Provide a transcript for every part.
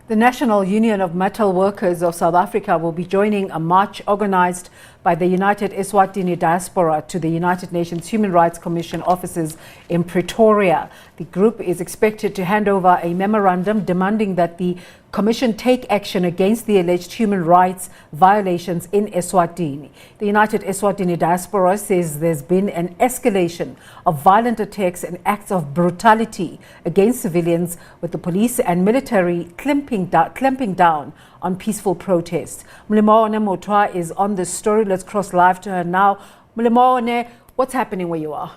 The National Union of Metalworkers of South Africa will be joining a march organised by the United Eswatini Diaspora to the United Nations Human Rights Commission offices in Pretoria. The group is expected to hand over a memorandum demanding that the Commission take action against the alleged human rights violations in Eswatini. The United Eswatini Diaspora says there's been an escalation of violent attacks and acts of brutality against civilians, with the police and military clamping down on peaceful protests. Molemo-Waone Mothoa is on this story. Let's cross live to her now. Molemo-Waone, what's happening where you are?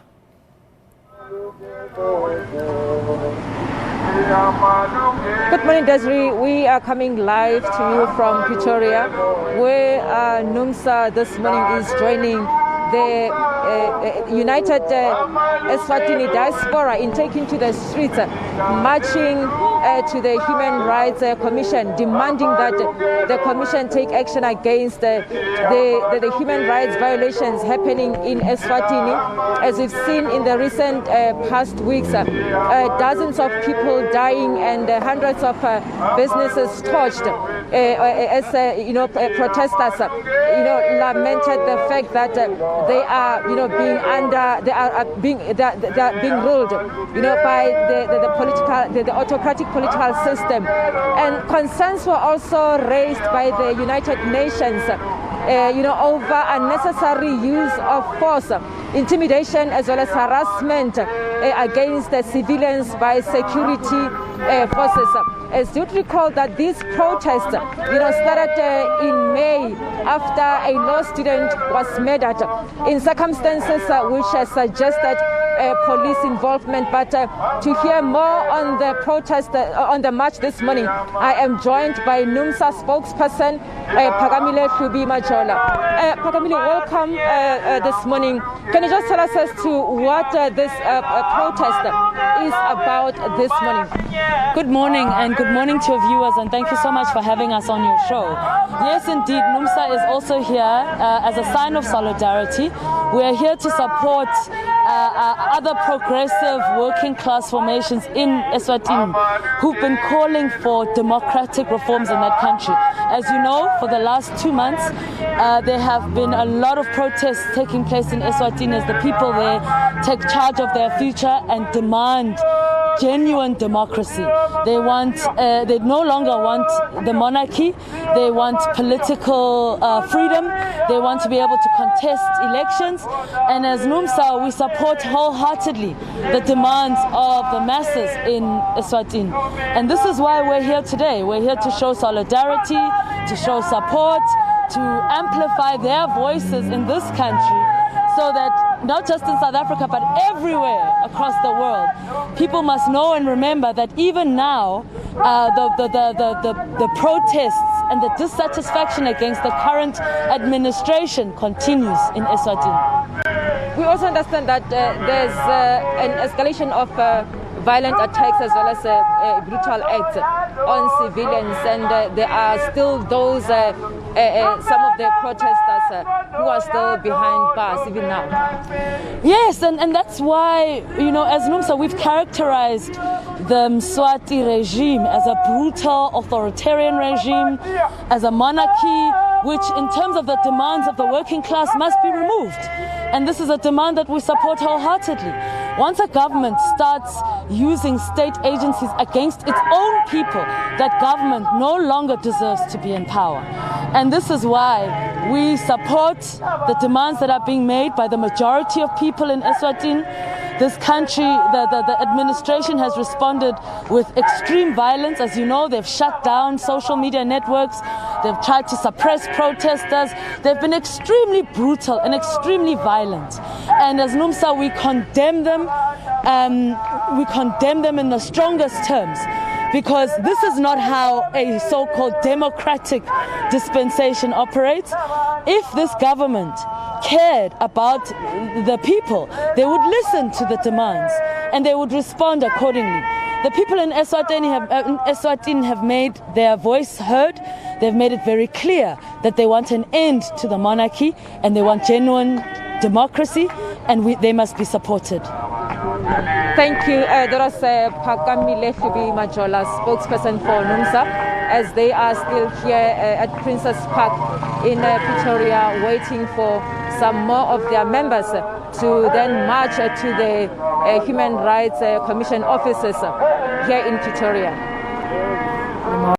Good morning, Desiree. We are coming live to you from Pretoria, where Numsa this morning is joining the United Eswatini Diaspora in taking to the streets, marching to the Human Rights Commission, demanding that the Commission take action against the human rights violations happening in Eswatini. As we've seen in the recent past weeks, dozens of people dying and hundreds of businesses torched as protesters lamented the fact that they are being ruled by the autocratic political system. And concerns were also raised by the United Nations over unnecessary use of force, intimidation as well as harassment against the civilians by security forces. As you recall that these protests started in May after a law student was murdered in circumstances which suggested police involvement. But to hear more on the protest, on the march this morning, I am joined by Numsa spokesperson Pagamile Pagamile, welcome this morning. Can you just tell us as to what this protest is about this morning? Good morning, and good morning to your viewers, and thank you so much for having us on your show. Yes, indeed, Numsa is also here as a sign of solidarity. We are here to support other progressive working class formations in Eswatini who've been calling for democratic reforms in that country. As you know, for the last 2 months, there have been a lot of protests taking place in Eswatini as the people there take charge of their future and demand genuine democracy. They no longer want the monarchy. They want political freedom. They want to be able to contest elections. And as Numsa, we support wholeheartedly the demands of the masses in Eswatini. And this is why we're here today. We're here to show solidarity, to show support, to amplify their voices in this country, so that not just in South Africa, but everywhere across the world, people must know and remember that even now, the protests and the dissatisfaction against the current administration continues in Eswatini. We also understand that there's an escalation of violent attacks as well as brutal acts on civilians, and there are still those, some of the protesters who are still behind bars even now. Yes, and that's why, as Numsa, we've characterized the Mswati regime as a brutal authoritarian regime, as a monarchy, which in terms of the demands of the working class must be removed. And this is a demand that we support wholeheartedly. Once a government starts using state agencies against its own people, that government no longer deserves to be in power. And this is why we support the demands that are being made by the majority of people in Eswatini. This country, the administration has responded with extreme violence. As you know, they've shut down social media networks. They've tried to suppress protesters. They've been extremely brutal and extremely violent. And as Numsa, we condemn them. We condemn them in the strongest terms, because this is not how a so-called democratic dispensation operates. If this government cared about the people, they would listen to the demands and they would respond accordingly. The people in Eswatini have made their voice heard. They've made it very clear that they want an end to the monarchy and they want genuine democracy, and they must be supported. Thank you. That was Pagamile Majola, spokesperson for Numsa. as they are still here at Princess Park in Pretoria, waiting for some more of their members to then march to the Human Rights Commission offices here in Pretoria.